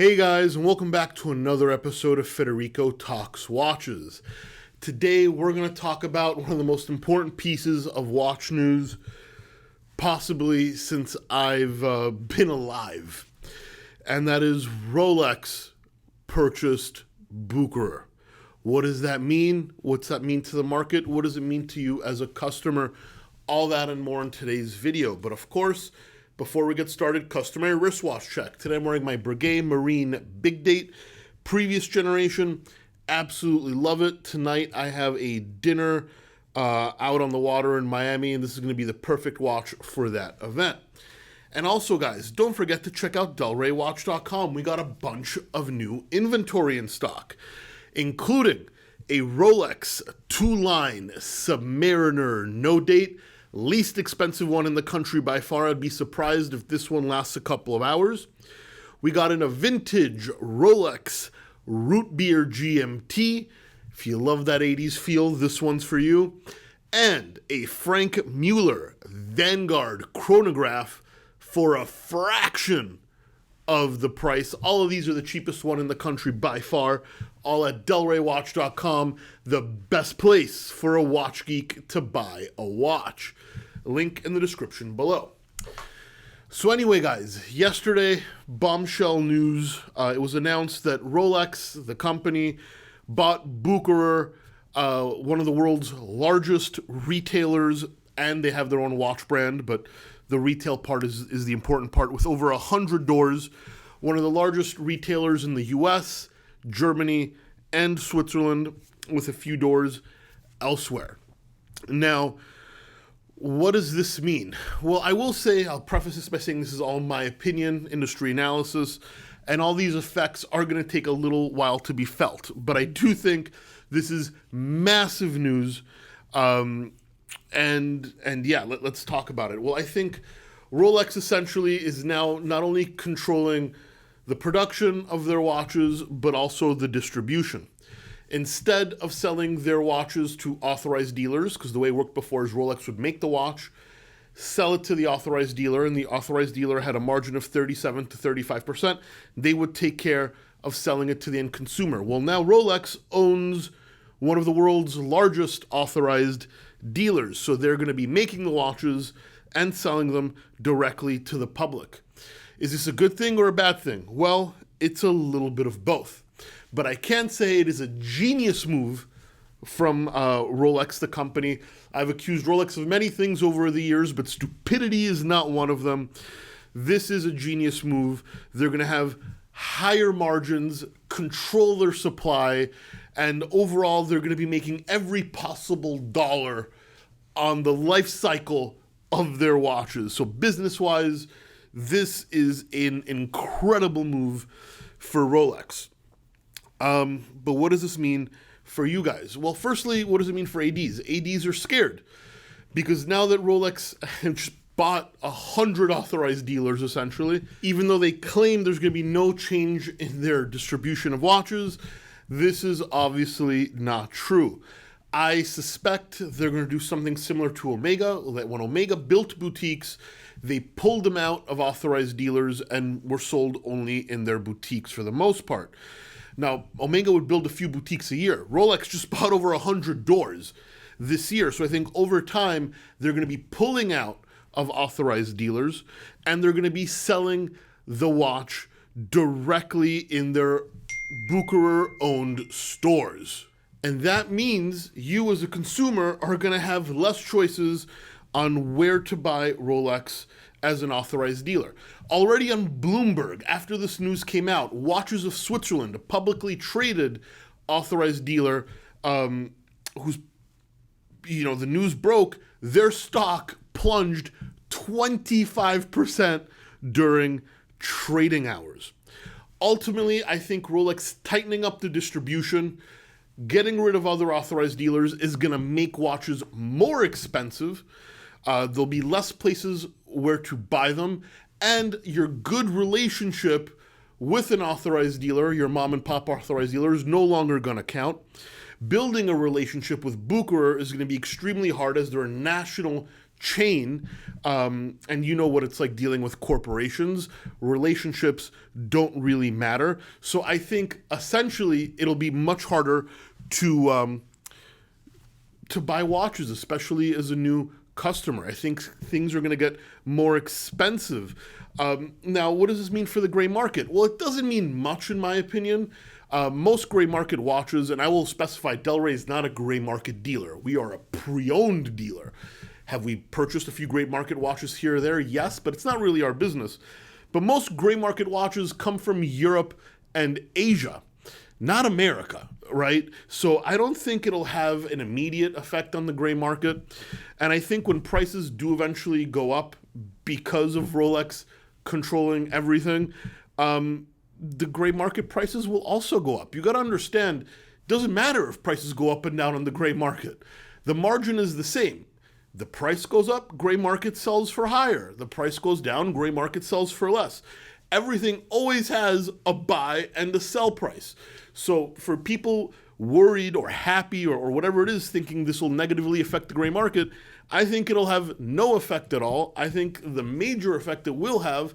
Hey guys, and welcome back to another episode of Federico Talks Watches. Today we're going to talk about one of the most important pieces of watch news possibly since I've been alive. And that is Rolex purchased Bucherer. What does that mean? What's that mean to the market? What does it mean to you as a customer? All that and more in today's video. But of course, before we get started, customary wristwatch check. Today I'm wearing my Breguet Marine Big Date, previous generation. Absolutely love it. Tonight I have a dinner out on the water in Miami, and this is going to be the perfect watch for that event. And also, guys, don't forget to check out DelReyWatch.com. We got a bunch of new inventory in stock, including a Rolex 2-line Submariner no date, least expensive one in the country by far. I'd be surprised if this one lasts a couple of hours. We got in a vintage Rolex Root Beer GMT. If you love that 80s feel, this one's for you. And a Frank Mueller Vanguard chronograph for a fraction of the price. All of these are the cheapest one in the country by far. All at DelReyWatch.com, the best place for a watch geek to buy a watch. Link in the description below. So anyway, guys, yesterday, bombshell news. It was announced that Rolex, the company, bought Bucherer, one of the world's largest retailers, and they have their own watch brand, but the retail part is the important part, with over 100 doors. One of the largest retailers in the US, Germany, and Switzerland, with a few doors elsewhere. Now, what does this mean? Well, I will say, I'll preface this by saying this is all my opinion, industry analysis, and all these effects are going to take a little while to be felt. But I do think this is massive news. And yeah, let's talk about it. Well, I think Rolex essentially is now not only controlling the production of their watches, but also the distribution. Instead of selling their watches to authorized dealers, because the way it worked before is Rolex would make the watch, sell it to the authorized dealer, and the authorized dealer had a margin of 37 to 35%. They would take care of selling it to the end consumer. Well, now Rolex owns one of the world's largest authorized dealers, so they're going to be making the watches and selling them directly to the public. Is this a good thing or a bad thing? Well, it's a little bit of both. But I can say it is a genius move from Rolex, the company. I've accused Rolex of many things over the years, but stupidity is not one of them. This is a genius move. They're going to have higher margins, control their supply, and overall they're going to be making every possible dollar on the life cycle of their watches. So business-wise, this is an incredible move for Rolex. But what does this mean for you guys? Well, firstly, what does it mean for ADs? ADs are scared because now that Rolex just bought 100 authorized dealers, essentially, even though they claim there's going to be no change in their distribution of watches, this is obviously not true. I suspect they're going to do something similar to Omega, that when Omega built boutiques, they pulled them out of authorized dealers and were sold only in their boutiques for the most part. Now, Omega would build a few boutiques a year. Rolex just bought over 100 doors this year. So I think over time, they're going to be pulling out of authorized dealers, and they're going to be the watch directly in their Bucherer-owned stores. And that means you as a consumer are going to have less choices on where to buy Rolex as an authorized dealer. Already on Bloomberg, after this news came out, Watches of Switzerland, a publicly traded authorized dealer, who's, the news broke, their stock plunged 25% during trading hours. Ultimately, I think Rolex tightening up the distribution, getting rid of other authorized dealers is going to make watches more expensive. There'll be less places where to buy them, and your good relationship with an authorized dealer, your mom and pop authorized dealer, is no longer going to count. Building a relationship with Bucherer is going to be extremely hard as they're a national chain, and you know what it's like dealing with corporations. Relationships don't really matter. So I think essentially it'll be much harder to buy watches, especially as a new customer. I think things are going to get more expensive. Now, what does this mean for the gray market? Well, it doesn't mean much, in my opinion. Most gray market watches, and I will specify, Delray is not a gray market dealer. We are a pre-owned dealer. Have we purchased a few gray market watches here or there? Yes, but it's not really our business. But most gray market watches come from Europe and Asia, not America, right? So I don't think it'll have an immediate effect on the gray market. And I think when prices do eventually go up because of Rolex controlling everything, the gray market prices will also go up. You got to understand, it doesn't matter if prices go up and down on the gray market. The margin is the same. The price goes up, gray market sells for higher. The price goes down, gray market sells for less. Everything always has a buy and a sell price. So for people worried or happy or whatever it is, thinking this will negatively affect the gray market, I think it'll have no effect at all. I think the major effect it will have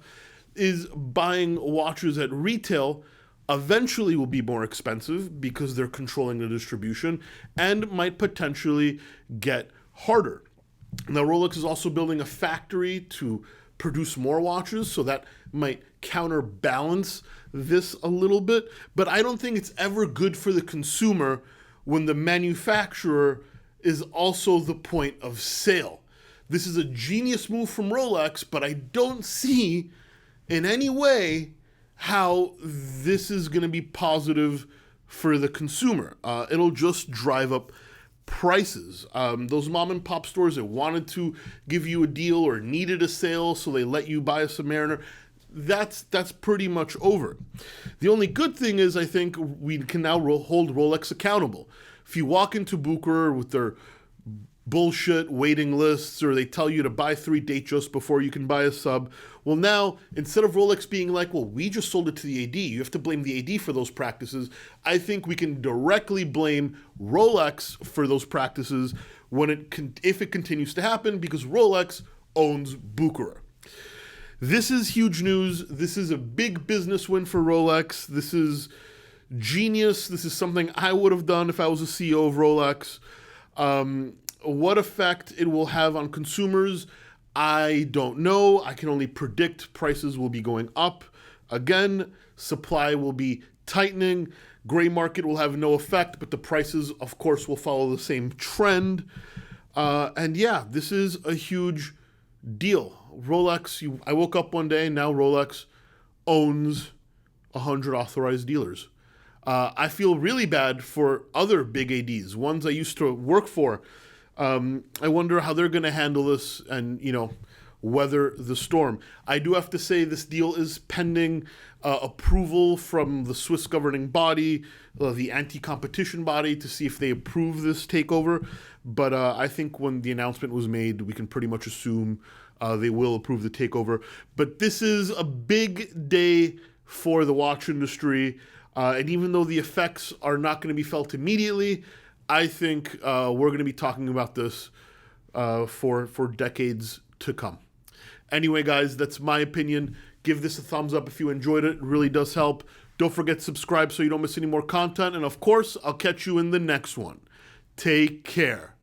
is buying watches at retail eventually will be more expensive because they're controlling the distribution and might potentially get harder. Now, Rolex is also building a factory to produce more watches, so that might counterbalance this a little bit. But I don't think it's ever good for the consumer when the manufacturer is also the point of sale. This is a genius move from Rolex, but I don't see in any way how this is going to be positive for the consumer. It'll just drive up prices. Those mom and pop stores that wanted to give you a deal or needed a sale, so they let you buy a Submariner, that's pretty much over. The only good thing is I think we can now hold Rolex accountable. If you walk into Bucher with their bullshit waiting lists, or they tell you to buy 3 Datejust before you can buy a sub, well, now instead of Rolex being like, well, we just sold it to the AD, you have to blame the AD for those practices, I think we can directly blame Rolex for those practices if it continues to happen, because Rolex owns Bucher. This is huge news. This is a big business win for Rolex. This is genius. This is something I would have done if I was a CEO of Rolex. What effect it will have on consumers, I don't know. I can only predict prices will be going up. Again, supply will be tightening. Gray market will have no effect, but the prices, of course, will follow the same trend. And yeah, this is a huge deal. Rolex, I woke up one day, and now Rolex owns 100 authorized dealers. I feel really bad for other big ADs, ones I used to work for. I wonder how they're going to handle this and, weather the storm. I do have to say this deal is pending approval from the Swiss governing body, the anti-competition body, to see if they approve this takeover. But I think when the announcement was made, we can pretty much assume they will approve the takeover. But this is a big day for the watch industry. And even though the effects are not going to be felt immediately, I think we're going to be talking about this for decades to come. Anyway, guys, that's my opinion. Give this a thumbs up if you enjoyed it. It really does help. Don't forget to subscribe so you don't miss any more content. And of course, I'll catch you in the next one. Take care.